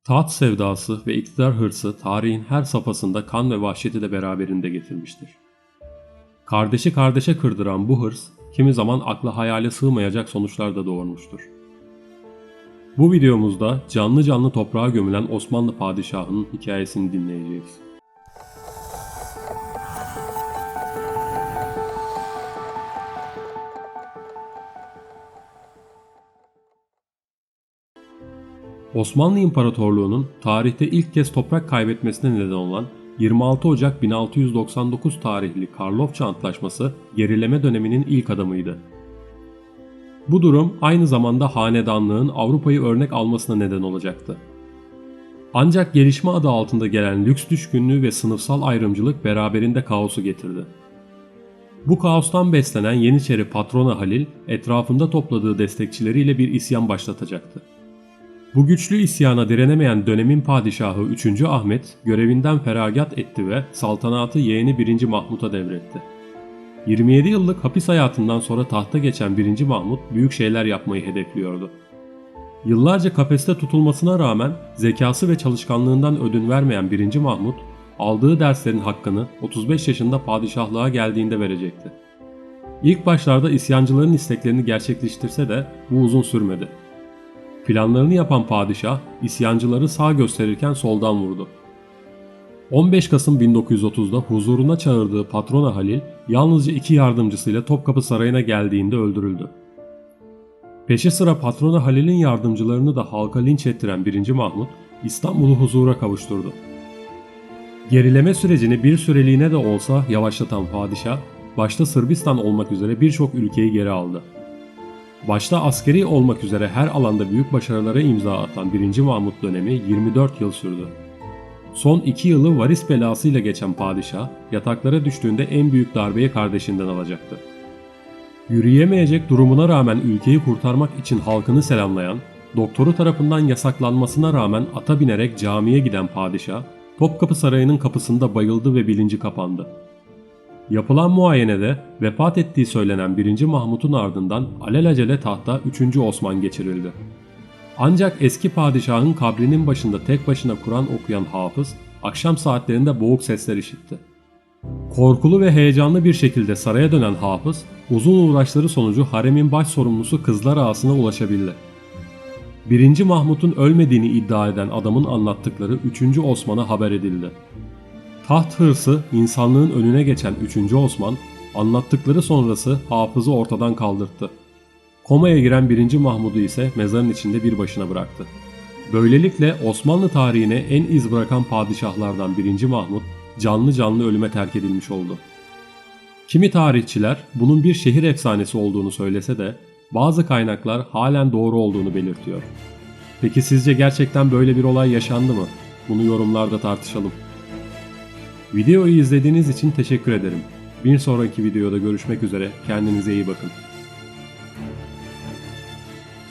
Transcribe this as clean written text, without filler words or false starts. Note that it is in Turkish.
Taht sevdası ve iktidar hırsı tarihin her safhasında kan ve vahşeti de beraberinde getirmiştir. Kardeşi kardeşe kırdıran bu hırs, kimi zaman akla hayale sığmayacak sonuçlar da doğurmuştur. Bu videomuzda canlı canlı toprağa gömülen Osmanlı padişahının hikayesini dinleyeceğiz. Osmanlı İmparatorluğu'nun tarihte ilk kez toprak kaybetmesine neden olan 26 Ocak 1699 tarihli Karlofça Antlaşması gerileme döneminin ilk adımıydı. Bu durum aynı zamanda hanedanlığın Avrupa'yı örnek almasına neden olacaktı. Ancak gelişme adı altında gelen lüks düşkünlüğü ve sınıfsal ayrımcılık beraberinde kaosu getirdi. Bu kaostan beslenen Yeniçeri patrona Halil, etrafında topladığı destekçileriyle bir isyan başlatacaktı. Bu güçlü isyana direnemeyen dönemin padişahı 3. Ahmet görevinden feragat etti ve saltanatı yeğeni 1. Mahmut'a devretti. 27 yıllık hapis hayatından sonra tahta geçen 1. Mahmut büyük şeyler yapmayı hedefliyordu. Yıllarca kafeste tutulmasına rağmen zekası ve çalışkanlığından ödün vermeyen 1. Mahmut, aldığı derslerin hakkını 35 yaşında padişahlığa geldiğinde verecekti. İlk başlarda isyancıların isteklerini gerçekleştirse de bu uzun sürmedi. Planlarını yapan padişah, isyancıları sağ gösterirken soldan vurdu. 15 Kasım 1930'da huzuruna çağırdığı patrona Halil, yalnızca 2 yardımcısıyla Topkapı Sarayı'na geldiğinde öldürüldü. Peşi sıra patrona Halil'in yardımcılarını da halka linç ettiren 1. Mahmut, İstanbul'u huzura kavuşturdu. Gerileme sürecini bir süreliğine de olsa yavaşlatan padişah, başta Sırbistan olmak üzere birçok ülkeyi geri aldı. Başta askeri olmak üzere her alanda büyük başarılara imza atan 1. Mahmut dönemi 24 yıl sürdü. Son 2 yılı varis belasıyla geçen padişah, yataklara düştüğünde en büyük darbeyi kardeşinden alacaktı. Yürüyemeyecek durumuna rağmen ülkeyi kurtarmak için halkını selamlayan, doktoru tarafından yasaklanmasına rağmen ata binerek camiye giden padişah, Topkapı Sarayı'nın kapısında bayıldı ve bilinci kapandı. Yapılan muayenede vefat ettiği söylenen 1. Mahmut'un ardından alelacele tahta 3. Osman geçirildi. Ancak eski padişahın kabrinin başında tek başına Kur'an okuyan Hafız, akşam saatlerinde boğuk sesler işitti. Korkulu ve heyecanlı bir şekilde saraya dönen Hafız, uzun uğraşları sonucu haremin baş sorumlusu Kızlar Ağası'na ulaşabildi. 1. Mahmut'un ölmediğini iddia eden adamın anlattıkları 3. Osman'a haber edildi. Taht hırsı insanlığın önüne geçen 3. Osman, anlattıkları sonrası Hafız'ı ortadan kaldırttı. Komaya giren 1. Mahmud'u ise mezarın içinde bir başına bıraktı. Böylelikle Osmanlı tarihine en iz bırakan padişahlardan 1. Mahmud canlı canlı ölüme terk edilmiş oldu. Kimi tarihçiler bunun bir şehir efsanesi olduğunu söylese de bazı kaynaklar halen doğru olduğunu belirtiyor. Peki sizce gerçekten böyle bir olay yaşandı mı? Bunu yorumlarda tartışalım. Videoyu izlediğiniz için teşekkür ederim. Bir sonraki videoda görüşmek üzere, kendinize iyi bakın.